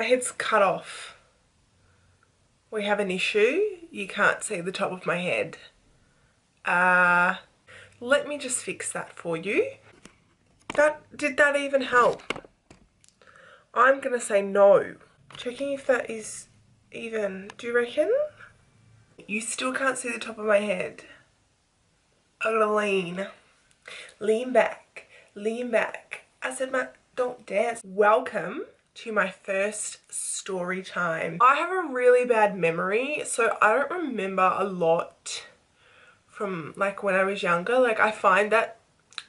head's cut off. We have an issue. You can't see the top of my head. Let me just fix that for you. Did that even help? I'm gonna say no. Checking if that is even. Do you reckon? You still can't see the top of my head. I'm gonna lean. Lean back. Lean back. I said, Matt, don't dance. Welcome to my first story time. I have a really bad memory, so I don't remember a lot from like when I was younger. Like I find that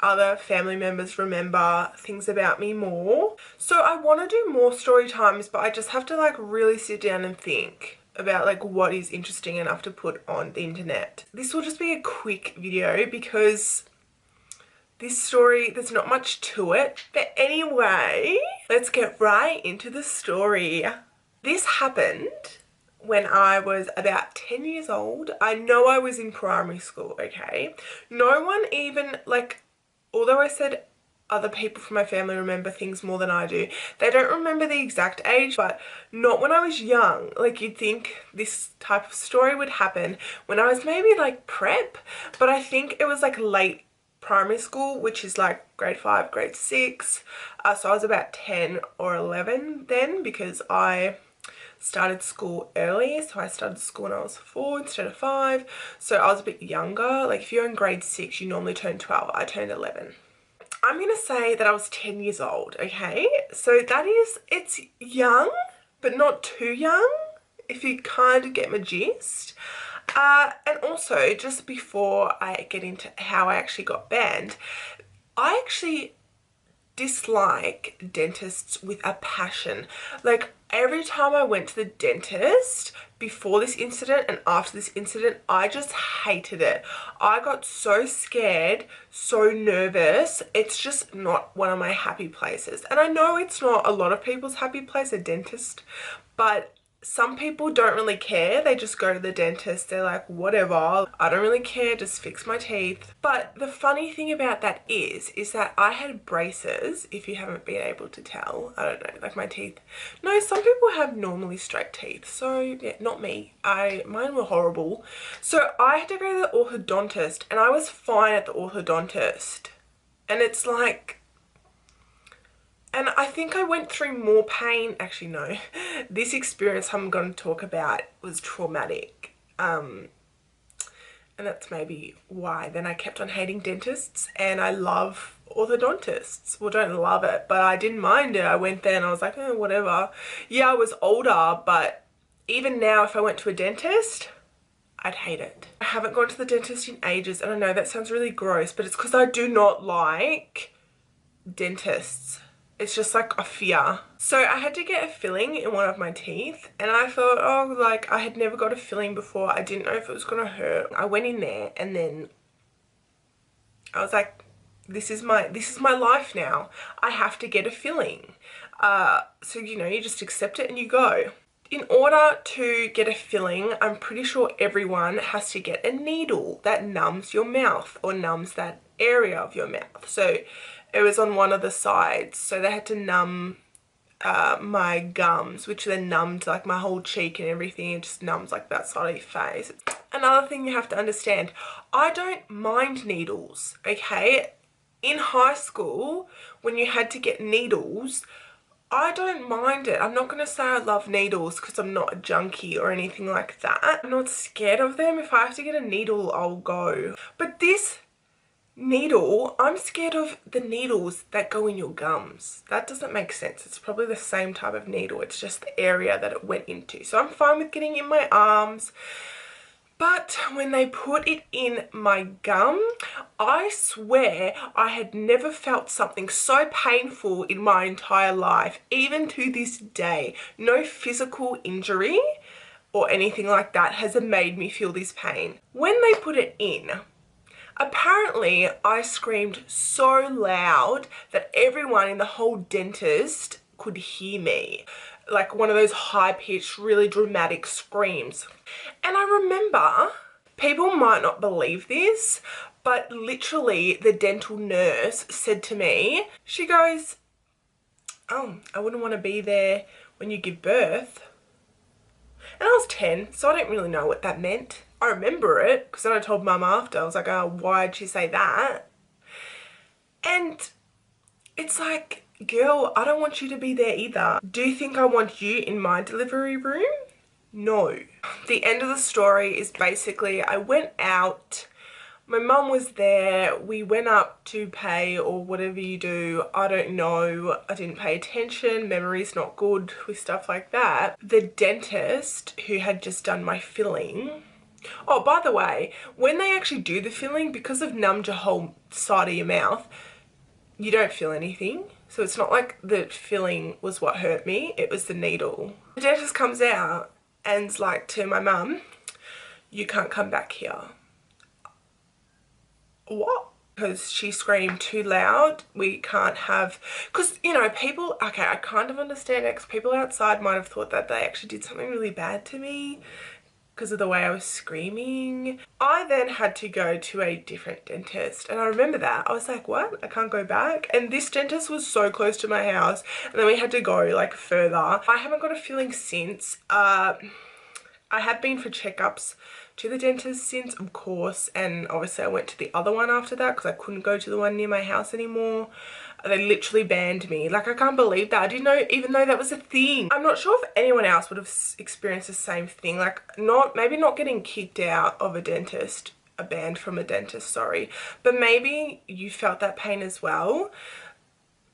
other family members remember things about me more. So I want to do more story times, but I just have to like really sit down and think about like what is interesting enough to put on the internet. This will just be a quick video because this story, there's not much to it. But anyway, let's get right into the story. This happened when I was about 10 years old. I know I was in primary school, okay? No one even, like, although I said other people from my family remember things more than I do, they don't remember the exact age, but not when I was young. Like, you'd think this type of story would happen when I was maybe like prep, but I think it was like late primary school, which is like grade 5, grade 6. So I was about 10 or 11 then, because I started school early. So I started school when I was 4 instead of 5. So I was a bit younger. Like if you're in grade 6, you normally turn 12. I turned 11. I'm going to say that I was 10 years old, okay? So that is, it's young, but not too young, if you kind of get my gist. And also, just before I get into how I actually got banned, I actually dislike dentists with a passion. Like every time I went to the dentist before this incident and after this incident, I just hated it. I got so scared, so nervous. It's just not one of my happy places. And I know it's not a lot of people's happy place, a dentist, but some people don't really care. They just go to the dentist. They're like, whatever, I don't really care, just fix my teeth. But the funny thing about that is that I had braces, if you haven't been able to tell. I don't know, like my teeth. No, some people have normally straight teeth. So yeah, not me. Mine were horrible. So I had to go to the orthodontist and I was fine at the orthodontist. And it's like, and I think I went through more pain. Actually, no. This experience I'm going to talk about was traumatic. And that's maybe why. Then I kept on hating dentists, and I love orthodontists. Well, don't love it, but I didn't mind it. I went there and I was like, oh, whatever. Yeah, I was older, but even now if I went to a dentist, I'd hate it. I haven't gone to the dentist in ages, and I know that sounds really gross, but it's because I do not like dentists. It's just like a fear. So I had to get a filling in one of my teeth, and I thought, oh, like I had never got a filling before. I didn't know if it was gonna hurt. I went in there and then I was like, this is my life now. I have to get a filling. So you know, you just accept it and you go. In order to get a filling, I'm pretty sure everyone has to get a needle that numbs your mouth or numbs that area of your mouth. So it was on one of the sides, so they had to numb my gums, which then numbed like my whole cheek and everything. It just numbs like that side of your face. Another thing you have to understand, I don't mind needles, okay? In high school, when you had to get needles, I don't mind it. I'm not going to say I love needles because I'm not a junkie or anything like that. I'm not scared of them. If I have to get a needle, I'll go. But this needle, I'm scared of the needles that go in your gums. That doesn't make sense. It's probably the same type of needle. It's just the area that it went into. So I'm fine with getting in my arms. But when they put it in my gum, I swear I had never felt something so painful in my entire life, even to this day. No physical injury or anything like that has made me feel this pain. When they put it in, apparently I screamed so loud that everyone in the whole dentist could hear me. Like one of those high-pitched, really dramatic screams. And I remember, people might not believe this, but literally the dental nurse said to me, she goes, oh, I wouldn't want to be there when you give birth. And I was 10, so I don't really know what that meant. I remember it because then I told Mum after. I was like, oh, why'd she say that? And it's like, girl, I don't want you to be there either. Do you think I want you in my delivery room? No. The end of the story is basically I went out. My mum was there. We went up to pay or whatever you do. I don't know. I didn't pay attention. Memory's not good with stuff like that. The dentist who had just done my filling. Oh, by the way, when they actually do the filling, because of numbed your whole side of your mouth, you don't feel anything. So it's not like the filling was what hurt me. It was the needle. The dentist comes out and's like to my mum, you can't come back here. What? Because she screamed too loud. We can't have, because, you know, people, okay, I kind of understand it because people outside might have thought that they actually did something really bad to me because of the way I was screaming. I then had to go to a different dentist, and I remember that. I was like, what? I can't go back? And this dentist was so close to my house, and then we had to go like further. I haven't got a filling since. I have been for checkups to the dentist since, of course, and obviously I went to the other one after that because I couldn't go to the one near my house anymore. They literally banned me. Like, I can't believe that. I didn't know even though that was a thing. I'm not sure if anyone else would have experienced the same thing. Like, maybe not getting kicked out of a dentist, banned from a dentist, sorry, but maybe you felt that pain as well.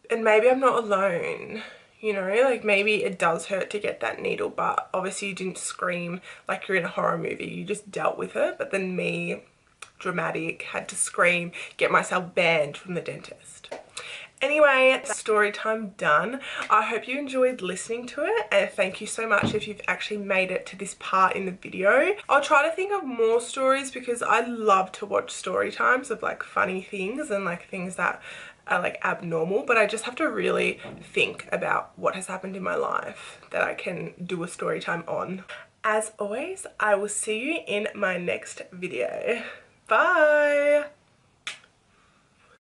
And maybe I'm not alone. You know, like maybe it does hurt to get that needle, but obviously you didn't scream like you're in a horror movie. You just dealt with it. But then me, dramatic, had to scream, get myself banned from the dentist. Anyway, story time done. I hope you enjoyed listening to it, and thank you so much if you've actually made it to this part in the video. I'll try to think of more stories because I love to watch story times of like funny things and like things that are like abnormal, but I just have to really think about what has happened in my life that I can do a story time on. As always, I will see you in my next video. Bye!